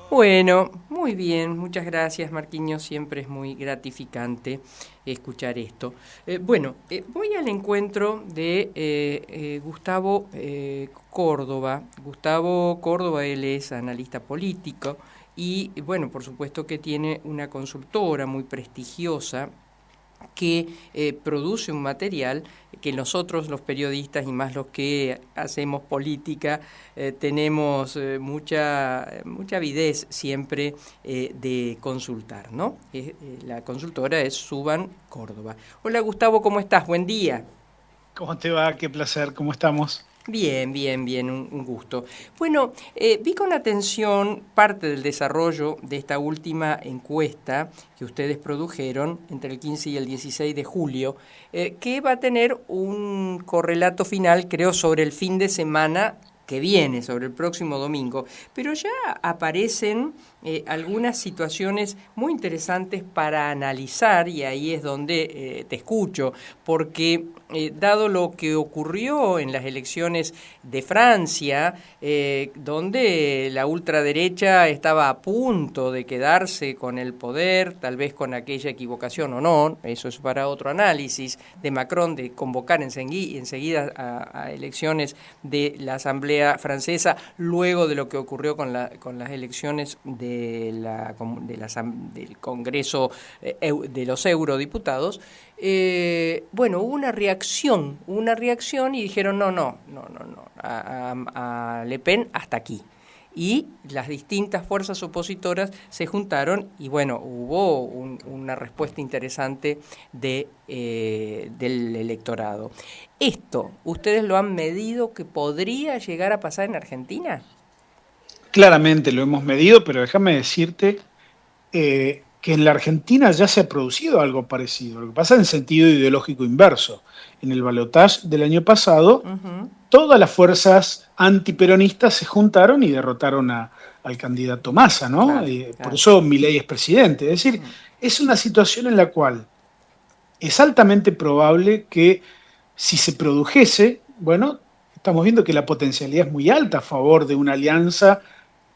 Bueno, muy bien, muchas gracias, Marquinhos, siempre es muy gratificante escuchar esto. Voy al encuentro de Gustavo Córdoba. Gustavo Córdoba, él es analista político y, bueno, por supuesto que tiene una consultora muy prestigiosa que produce un material que nosotros los periodistas y más los que hacemos política tenemos mucha avidez siempre de consultar, ¿no? La consultora es Suban Córdoba. Hola Gustavo, ¿cómo estás? Buen día. ¿Cómo te va? Qué placer, ¿cómo estamos? Bien, un gusto. Bueno, vi con atención parte del desarrollo de esta última encuesta que ustedes produjeron entre el 15 y el 16 de julio, que va a tener un correlato final, creo, sobre el fin de semana que viene, sobre el próximo domingo, pero ya aparecen algunas situaciones muy interesantes para analizar y ahí es donde te escucho, porque dado lo que ocurrió en las elecciones de Francia, donde la ultraderecha estaba a punto de quedarse con el poder, tal vez con aquella equivocación o no, eso es para otro análisis, de Macron de convocar enseguida a elecciones de la Asamblea Francesa, luego de lo que ocurrió con las elecciones del Congreso de los eurodiputados. Hubo una reacción y dijeron no, a Le Pen hasta aquí. Y las distintas fuerzas opositoras se juntaron y bueno, hubo una respuesta interesante del electorado. ¿Esto ustedes lo han medido que podría llegar a pasar en Argentina? Claramente lo hemos medido, pero déjame decirte que en la Argentina ya se ha producido algo parecido. Lo que pasa en sentido ideológico inverso. En el balotaje del año pasado, todas las fuerzas antiperonistas se juntaron y derrotaron al candidato Massa, ¿no? Claro. Por eso Milei es presidente. Es decir, es una situación en la cual es altamente probable que si se produjese, bueno, estamos viendo que la potencialidad es muy alta a favor de una alianza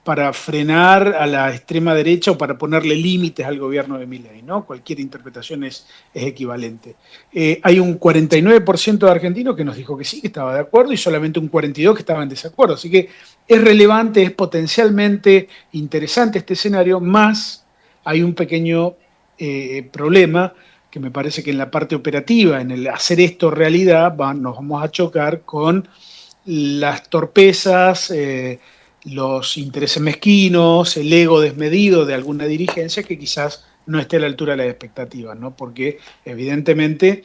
para frenar a la extrema derecha o para ponerle límites al gobierno de Milei, ¿no? Cualquier interpretación es equivalente. Hay un 49% de argentinos que nos dijo que sí, que estaba de acuerdo, y solamente un 42% que estaba en desacuerdo. Así que es relevante, es potencialmente interesante este escenario, más hay un pequeño problema que me parece que en la parte operativa, en el hacer esto realidad, nos vamos a chocar con las torpezas, los intereses mezquinos, el ego desmedido de alguna dirigencia que quizás no esté a la altura de las expectativas, ¿no? Porque evidentemente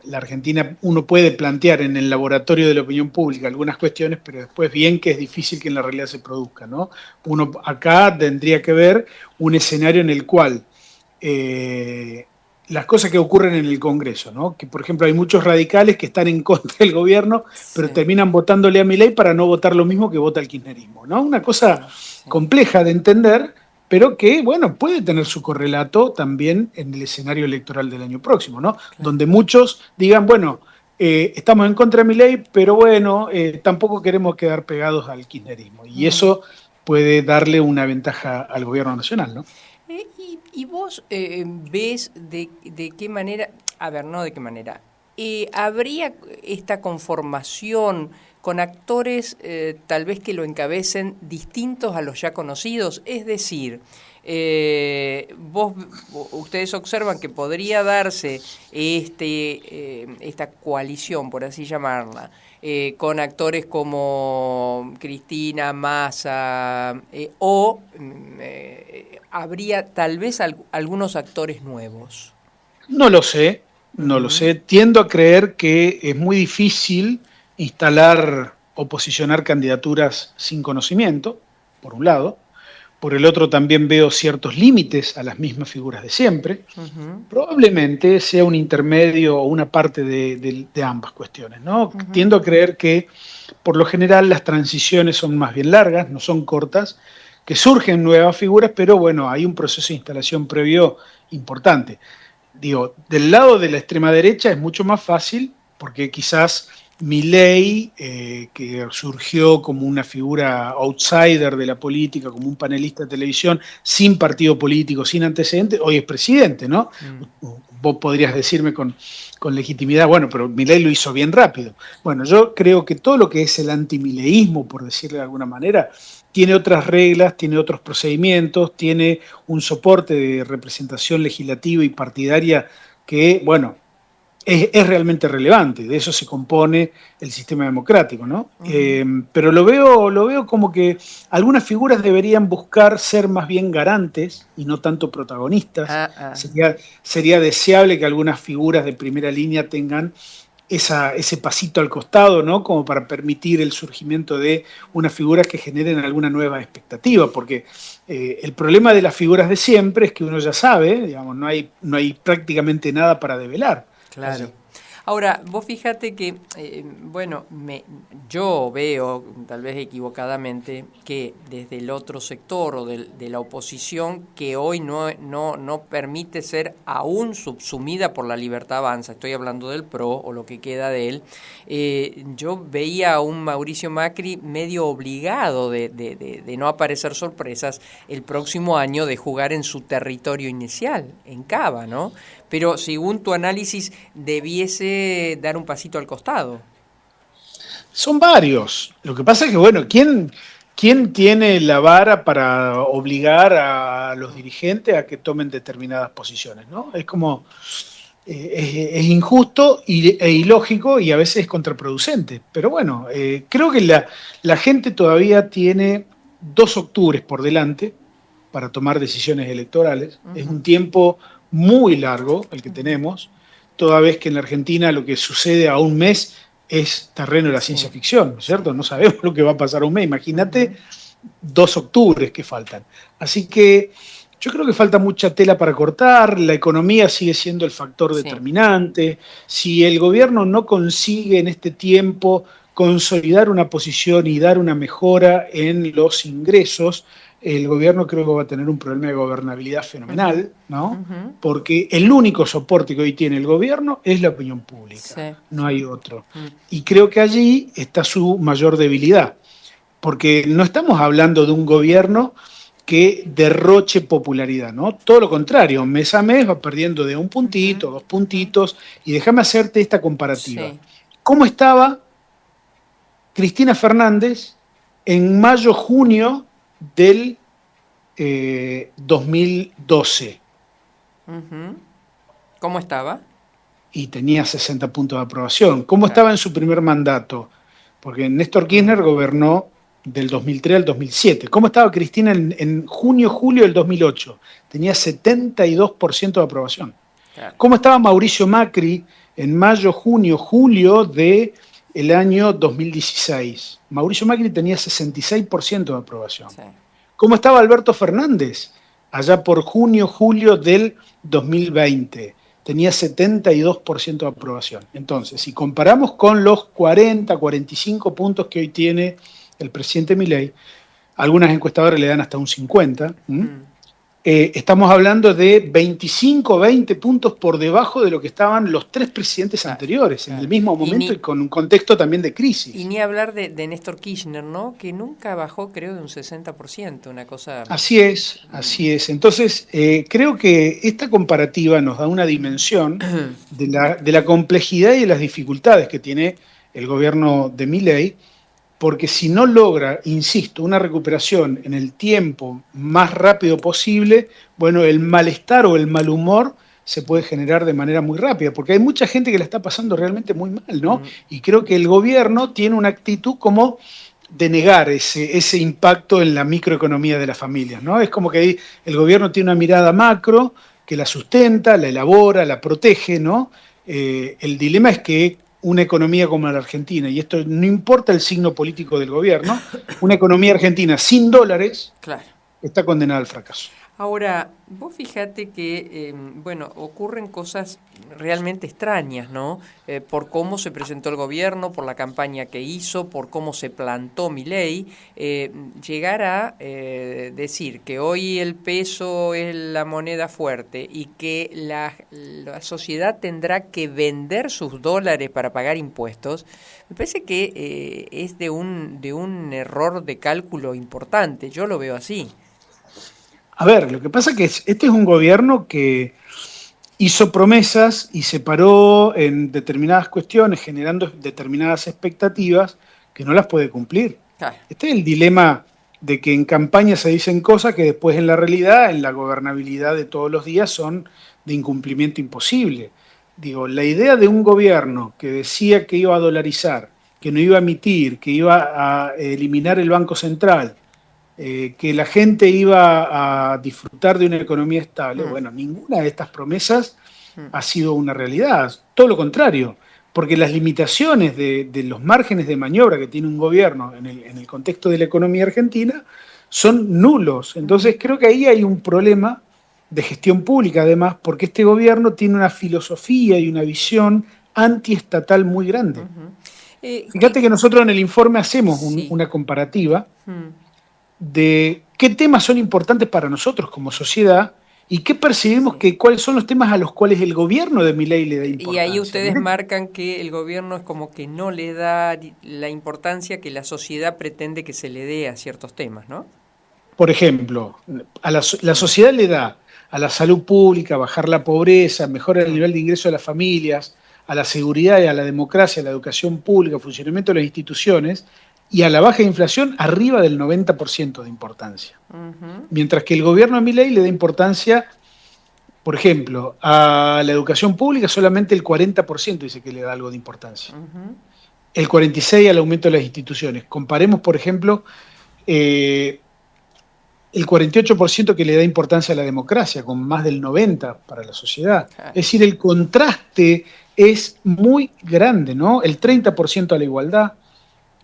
la Argentina, uno puede plantear en el laboratorio de la opinión pública algunas cuestiones, pero después bien que es difícil que en la realidad se produzca, ¿no? Uno acá tendría que ver un escenario en el cual las cosas que ocurren en el Congreso, ¿no? Que por ejemplo hay muchos radicales que están en contra del gobierno, pero terminan votándole a Milei para no votar lo mismo que vota el kirchnerismo, ¿no? Una cosa compleja de entender, pero que, bueno, puede tener su correlato también en el escenario electoral del año próximo, ¿no? Claro. Donde muchos digan, bueno, estamos en contra de Milei, pero bueno, tampoco queremos quedar pegados al kirchnerismo. Y eso puede darle una ventaja al gobierno nacional, ¿no? ¿Y vos ves de qué manera, no de qué manera, habría esta conformación con actores tal vez que lo encabecen distintos a los ya conocidos? Es decir, ustedes observan que podría darse esta coalición, por así llamarla, con actores como Cristina, Massa, habría tal vez algunos actores nuevos. No lo sé. Tiendo a creer que es muy difícil instalar o posicionar candidaturas sin conocimiento, por un lado. Por el otro también veo ciertos límites a las mismas figuras de siempre. Probablemente sea un intermedio o una parte de ambas cuestiones, ¿no? Tiendo a creer que por lo general las transiciones son más bien largas, no son cortas, que surgen nuevas figuras, pero bueno, hay un proceso de instalación previo importante. digo, del lado de la extrema derecha es mucho más fácil, porque quizás Milei, que surgió como una figura outsider de la política, como un panelista de televisión, sin partido político, sin antecedentes, hoy es presidente, ¿no? Vos podrías decirme con legitimidad, bueno, pero Milei lo hizo bien rápido. Bueno, yo creo que todo lo que es el antimileísmo, por decirlo de alguna manera, tiene otras reglas, tiene otros procedimientos, tiene un soporte de representación legislativa y partidaria que, bueno, es realmente relevante, de eso se compone el sistema democrático, ¿no? Pero lo veo como que algunas figuras deberían buscar ser más bien garantes y no tanto protagonistas. Sería deseable que algunas figuras de primera línea tengan ese pasito al costado, ¿no? Como para permitir el surgimiento de unas figuras que generen alguna nueva expectativa, porque el problema de las figuras de siempre es que uno ya sabe, digamos, no hay prácticamente nada para develar. Claro. Así. Ahora, vos fíjate que, bueno, yo veo, tal vez equivocadamente, que desde el otro sector o de la oposición, que hoy no permite ser aún subsumida por la Libertad Avanza, estoy hablando del PRO o lo que queda de él, yo veía a un Mauricio Macri medio obligado de no aparecer sorpresas el próximo año, de jugar en su territorio inicial, en Cava, ¿no? Pero según tu análisis, debiese dar un pasito al costado. Son varios. Lo que pasa es que, bueno, ¿quién tiene la vara para obligar a los dirigentes a que tomen determinadas posiciones, ¿no? Es como, es injusto e ilógico y a veces es contraproducente. Pero bueno, creo que la gente todavía tiene 2 octubres por delante para tomar decisiones electorales. Es un tiempo muy largo el que tenemos, toda vez que en la Argentina lo que sucede a un mes es terreno de la ciencia ficción, ¿no es cierto? No sabemos lo que va a pasar a un mes, imagínate 2 octubres que faltan. Así que yo creo que falta mucha tela para cortar, la economía sigue siendo el factor determinante, si el gobierno no consigue en este tiempo consolidar una posición y dar una mejora en los ingresos, el gobierno creo que va a tener un problema de gobernabilidad fenomenal, ¿no? Porque el único soporte que hoy tiene el gobierno es la opinión pública, no hay otro. Y creo que allí está su mayor debilidad, porque no estamos hablando de un gobierno que derroche popularidad, ¿no? Todo lo contrario, mes a mes va perdiendo de 1 puntito, 2 puntitos, y déjame hacerte esta comparativa. ¿Cómo estaba Cristina Fernández en mayo-junio del 2012? ¿Cómo estaba? Y tenía 60 puntos de aprobación. ¿Cómo estaba en su primer mandato? Porque Néstor Kirchner gobernó del 2003 al 2007. ¿Cómo estaba Cristina en junio-julio del 2008? Tenía 72% de aprobación. Claro. ¿Cómo estaba Mauricio Macri en mayo, junio, julio del año 2016? Mauricio Macri tenía 66% de aprobación. Sí. ¿Cómo estaba Alberto Fernández? Allá por junio, julio del 2020. Tenía 72% de aprobación. Entonces, si comparamos con los 40, 45 puntos que hoy tiene el presidente Milei, algunas encuestadoras le dan hasta un 50, estamos hablando de 25, 20 puntos por debajo de lo que estaban los 3 presidentes anteriores, en el mismo momento y con un contexto también de crisis. Y ni hablar de Néstor Kirchner, ¿no? Que nunca bajó, creo, de un 60%, una cosa... Así es. Entonces, creo que esta comparativa nos da una dimensión de la complejidad y de las dificultades que tiene el gobierno de Milei, porque si no logra, insisto, una recuperación en el tiempo más rápido posible, bueno, el malestar o el mal humor se puede generar de manera muy rápida, porque hay mucha gente que la está pasando realmente muy mal, ¿no? Y creo que el gobierno tiene una actitud como de negar ese impacto en la microeconomía de las familias, ¿no? Es como que el gobierno tiene una mirada macro que la sustenta, la elabora, la protege, ¿no? El dilema es que una economía como la Argentina, y esto no importa el signo político del gobierno, una economía argentina sin dólares está condenada al fracaso. Ahora, vos fíjate que, bueno, ocurren cosas realmente extrañas, ¿no? Por cómo se presentó el gobierno, por la campaña que hizo, por cómo se plantó Milei, llegar a decir que hoy el peso es la moneda fuerte y que la sociedad tendrá que vender sus dólares para pagar impuestos, me parece que es de un error de cálculo importante. Yo lo veo así. A ver, lo que pasa es que este es un gobierno que hizo promesas y se paró en determinadas cuestiones, generando determinadas expectativas que no las puede cumplir. Claro. Este es el dilema de que en campaña se dicen cosas que después en la realidad, en la gobernabilidad de todos los días, son de incumplimiento imposible. Digo, la idea de un gobierno que decía que iba a dolarizar, que no iba a emitir, que iba a eliminar el Banco Central, que la gente iba a disfrutar de una economía estable, bueno, ninguna de estas promesas ha sido una realidad, todo lo contrario, porque las limitaciones de los márgenes de maniobra que tiene un gobierno en el contexto de la economía argentina son nulos. Entonces creo que ahí hay un problema de gestión pública además, porque este gobierno tiene una filosofía y una visión antiestatal muy grande. Fíjate que nosotros en el informe hacemos una comparativa de qué temas son importantes para nosotros como sociedad y qué percibimos cuáles son los temas a los cuales el gobierno de Milei le da importancia. Y ahí ustedes marcan que el gobierno es como que no le da la importancia que la sociedad pretende que se le dé a ciertos temas, ¿no? Por ejemplo, la sociedad le da a la salud pública, bajar la pobreza, mejorar el nivel de ingreso de las familias, a la seguridad y a la democracia, a la educación pública, funcionamiento de las instituciones, y a la baja de inflación arriba del 90% de importancia. Mientras que el gobierno de Milei le da importancia, por ejemplo, a la educación pública solamente el 40% dice que le da algo de importancia. El 46% al aumento de las instituciones. Comparemos, por ejemplo, el 48% que le da importancia a la democracia, con más del 90% para la sociedad. Es decir, el contraste es muy grande, ¿no? El 30% a la igualdad.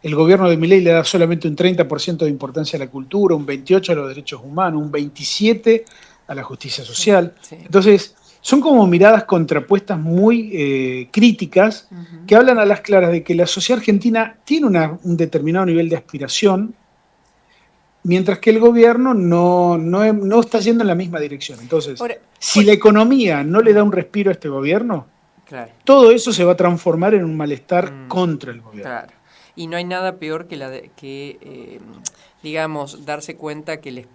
El gobierno de Milei le da solamente un 30% de importancia a la cultura, un 28% a los derechos humanos, un 27% a la justicia social. Entonces, son como miradas contrapuestas muy críticas que hablan a las claras de que la sociedad argentina tiene un determinado nivel de aspiración, mientras que el gobierno no está yendo en la misma dirección. Entonces, si la economía no le da un respiro a este gobierno, todo eso se va a transformar en un malestar contra el gobierno. Claro. Y no hay nada peor digamos, darse cuenta que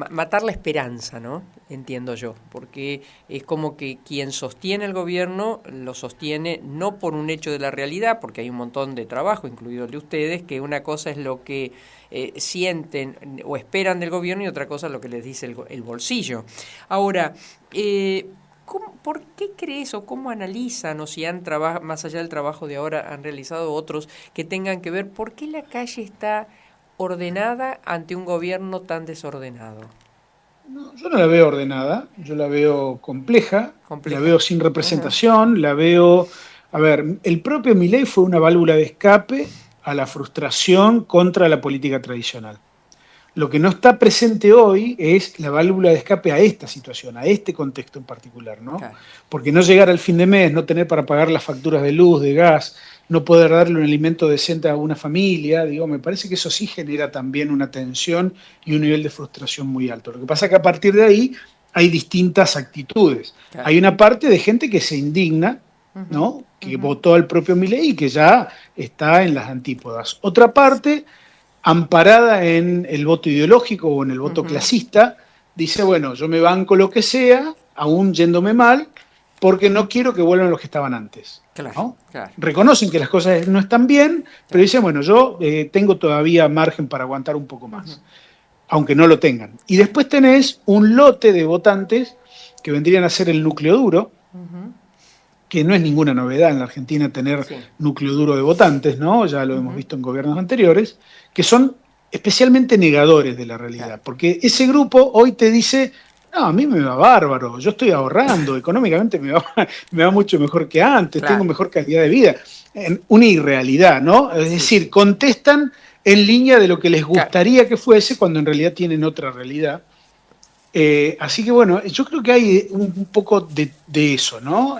matar la esperanza, ¿no? Entiendo yo, porque es como que quien sostiene el gobierno lo sostiene no por un hecho de la realidad, porque hay un montón de trabajo, incluido el de ustedes, que una cosa es lo que sienten o esperan del gobierno y otra cosa es lo que les dice el bolsillo. Ahora, ¿por qué crees o cómo analizan o si han trabajado, más allá del trabajo de ahora, han realizado otros que tengan que ver por qué la calle está ordenada ante un gobierno tan desordenado? No, yo no la veo ordenada, yo la veo compleja. La veo sin representación, la veo... A ver, el propio Milei fue una válvula de escape a la frustración contra la política tradicional. Lo que no está presente hoy es la válvula de escape a esta situación, a este contexto en particular, ¿no? Claro. Porque no llegar al fin de mes, no tener para pagar las facturas de luz, de gas, no poder darle un alimento decente a una familia, digo, me parece que eso sí genera también una tensión y un nivel de frustración muy alto. Lo que pasa es que a partir de ahí hay distintas actitudes. Claro. Hay una parte de gente que se indigna, ¿no? Que votó al propio Milei y que ya está en las antípodas. Otra parte, amparada en el voto ideológico o en el voto clasista, dice, bueno, yo me banco lo que sea, aún yéndome mal, porque no quiero que vuelvan los que estaban antes. Claro, ¿no? Claro. Reconocen que las cosas no están bien, pero dicen, bueno, yo tengo todavía margen para aguantar un poco más, aunque no lo tengan. Y después tenés un lote de votantes que vendrían a ser el núcleo duro, que no es ninguna novedad en la Argentina tener núcleo duro de votantes, ¿no? Ya lo hemos visto en gobiernos anteriores, que son especialmente negadores de la realidad, porque ese grupo hoy te dice, no, a mí me va bárbaro, yo estoy ahorrando, económicamente me va mucho mejor que antes, tengo mejor calidad de vida. Una irrealidad, ¿no? Es decir, contestan en línea de lo que les gustaría que fuese, cuando en realidad tienen otra realidad. Así que bueno, yo creo que hay un poco de eso, ¿no?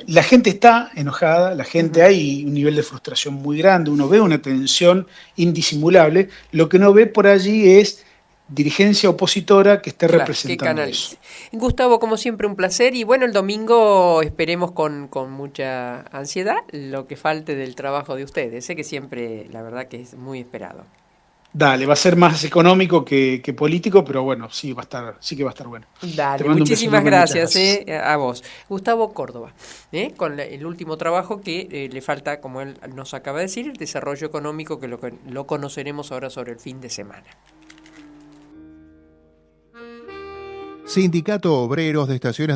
La gente está enojada, la gente, hay un nivel de frustración muy grande, uno ve una tensión indisimulable, lo que no ve por allí es dirigencia opositora que esté Claro, que representando eso. canalice. Gustavo, como siempre, un placer. Y bueno, el domingo esperemos con mucha ansiedad lo que falte del trabajo de ustedes. Sé que siempre, la verdad, que es muy esperado. Dale, va a ser más económico que político, pero bueno, sí va a estar, sí que va a estar bueno. Te Dale, mando un beso muchísimas enorme, muchas gracias gracias. a vos. Gustavo Córdoba, con el último trabajo que le falta, como él nos acaba de decir, el desarrollo económico, que lo conoceremos ahora sobre el fin de semana. Sindicato Obreros de Estaciones de